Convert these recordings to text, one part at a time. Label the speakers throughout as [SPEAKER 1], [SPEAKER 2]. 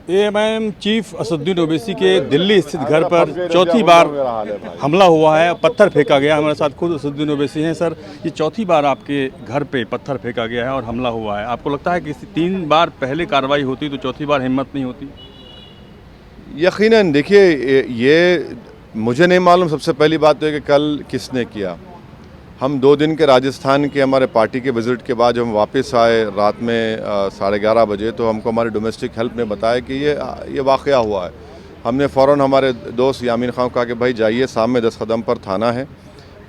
[SPEAKER 1] AIMIM chief Asaduddin Owaisi के दिल्ली स्थित घर पर चौथी बार हमला हुआ है, पत्थर फेंका गया। हमारे साथ खुद असदुद्दीन ओवैसी हैं। सर, ये चौथी बार आपके घर पे पत्थर फेंका गया है और हमला हुआ है। आपको लगता है कि 3 बार पहले कार्रवाई होती तो चौथी बार हिम्मत नहीं होती?
[SPEAKER 2] यकीनन देखिए, ये मुझे नहीं मालूम। सबसे पहली बात तो है कि कल किसने किया। हम 2 दिन के राजस्थान के हमारे पार्टी के विज़िट के बाद जब हम वापस आए रात में 11:30 बजे, तो हमको हमारे डोमेस्टिक हेल्प ने बताया कि ये वाक़या हुआ है। हमने फ़ौरन हमारे दोस्त यामीन खान को कहा कि भाई जाइए, सामने 10 कदम पर थाना है,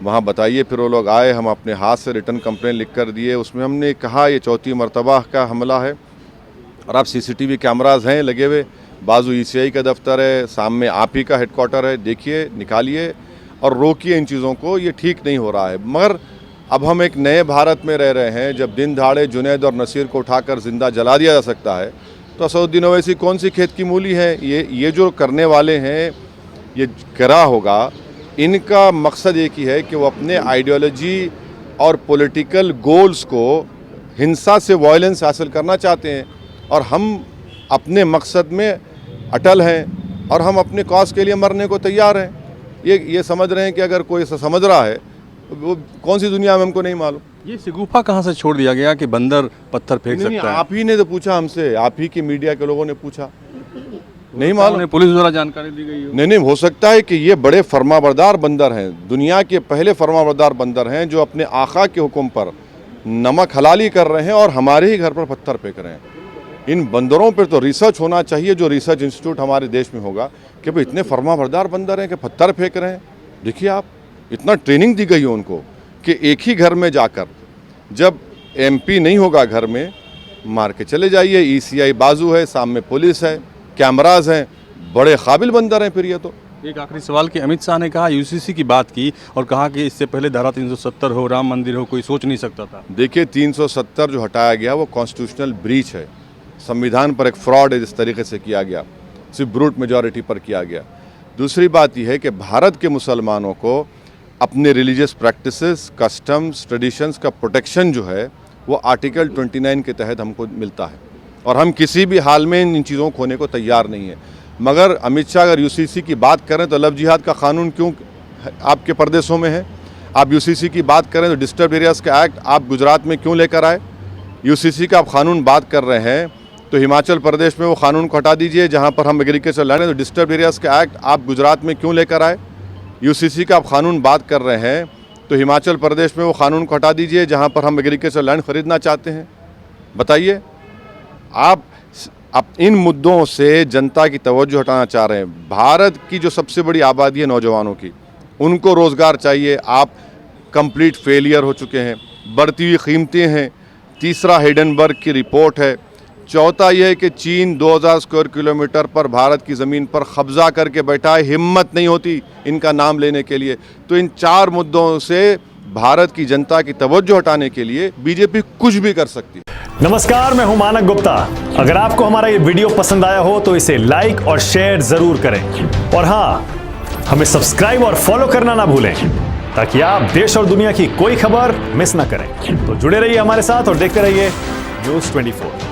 [SPEAKER 2] वहाँ बताइए। फिर वो लोग आए, हम अपने हाथ से रिटर्न कंप्लेन लिख कर दिए। उसमें हमने कहा ये चौथी मरतबा का हमला है और आप CCTV कैमराज़ हैं लगे हुए, बाजू ECI का दफ्तर है, सामने आप ही का हेडक्वार्टर है, देखिए, निकालिए और रोकिए इन चीज़ों को। ये ठीक नहीं हो रहा है। मगर अब हम एक नए भारत में रह रहे हैं, जब दिन दहाड़े जुनैद और नसीर को उठाकर ज़िंदा जला दिया जा सकता है, तो असदुद्दीन ओवैसी कौन सी खेत की मूली है। ये जो करने वाले हैं, ये करा होगा, इनका मकसद एक ही है कि वो अपने आइडियोलॉजी और पॉलिटिकल गोल्स को हिंसा से वायलेंस हासिल करना चाहते हैं। और हम अपने मकसद में अटल हैं और हम अपने कॉज के लिए मरने को तैयार हैं। ये समझ रहे हैं कि अगर कोई ऐसा समझ रहा है, वो कौन सी दुनिया में हमको नहीं मालूम।
[SPEAKER 1] ये शगुफा कहाँ से छोड़ दिया गया कि बंदर पत्थर फेंक सकता है?
[SPEAKER 2] आप ही ने तो पूछा हमसे, आप ही की मीडिया के लोगों ने पूछा, नहीं मालूम।
[SPEAKER 1] पुलिस द्वारा जानकारी दी गई हो?
[SPEAKER 2] नहीं, हो सकता है कि ये बड़े फरमाबरदार बंदर हैं, दुनिया के पहले फरमाबरदार बंदर हैं, जो अपने आका के हुक्म पर नमक हलाली कर रहे हैं और हमारे ही घर पर पत्थर फेंक रहे हैं। इन बंदरों पर तो रिसर्च होना चाहिए, जो रिसर्च इंस्टीट्यूट हमारे देश में होगा, कि भाई इतने फरमाबरदार बंदर हैं कि पत्थर फेंक रहे हैं। देखिए, आप इतना ट्रेनिंग दी गई है उनको कि एक ही घर में जाकर, जब MP नहीं होगा घर में, मार के चले जाइए। ECI बाजू है, सामने पुलिस है, कैमराज हैं, बड़े काबिल बंदर हैं। फिर ये तो
[SPEAKER 1] एक आखिरी सवाल कि अमित शाह ने कहा, UCC की बात की और कहा कि इससे पहले धारा 370 हो, राम मंदिर हो, कोई सोच नहीं सकता था।
[SPEAKER 2] देखिए, 370 जो हटाया गया वो कॉन्स्टिट्यूशनल ब्रीच है, संविधान पर एक फ्रॉड है जिस तरीके से किया गया, सिर्फ ब्रूट मेजॉरिटी पर किया गया। दूसरी बात यह है कि भारत के मुसलमानों को अपने रिलीजियस प्रैक्टिसेस, कस्टम्स, ट्रेडिशंस का प्रोटेक्शन जो है वो आर्टिकल 29 के तहत हमको मिलता है और हम किसी भी हाल में इन चीज़ों को खोने को तैयार नहीं है। मगर अमित शाह अगर UCC की बात करें तो लव जिहाद का कानून क्यों आपके प्रदेशों में है? आप UCC की बात करें तो डिस्टर्ब एरियाज़ का एक्ट आप गुजरात में क्यों लेकर आए? UCC का आप कानून बात कर रहे हैं तो हिमाचल प्रदेश में वो कानून को हटा दीजिए जहाँ पर हम एग्रीकल्चर लैंड है। तो डिस्टर्ब एरियाज़ का एक्ट आप गुजरात में क्यों लेकर आए? UCC का आप कानून बात कर रहे हैं तो हिमाचल प्रदेश में वो कानून को हटा दीजिए जहाँ पर हम एग्रीकल्चर लैंड खरीदना चाहते हैं। बताइए, आप इन मुद्दों से जनता की तवज्जो हटाना चाह रहे हैं। भारत की जो सबसे बड़ी आबादी है नौजवानों की, उनको रोज़गार चाहिए। आप कंप्लीट फेलियर हो चुके हैं। बढ़ती हुई कीमतें हैं। तीसरा हिडेनबर्ग की रिपोर्ट है। चौथा यह है कि चीन 2000 स्क्वायर किलोमीटर पर भारत की ज़मीन पर कब्जा करके बैठा है। हिम्मत नहीं होती इनका नाम लेने के लिए। तो इन 4 मुद्दों से भारत की जनता की तवज्जो हटाने के लिए बीजेपी कुछ भी कर सकती है।
[SPEAKER 3] नमस्कार, मैं हूं मानक गुप्ता। अगर आपको हमारा ये वीडियो पसंद आया हो तो इसे लाइक और शेयर जरूर करें और हाँ, हमें सब्सक्राइब और फॉलो करना ना भूलें ताकि आप देश और दुनिया की कोई खबर मिस ना करें। तो जुड़े रहिए हमारे साथ और देखते रहिए News 24।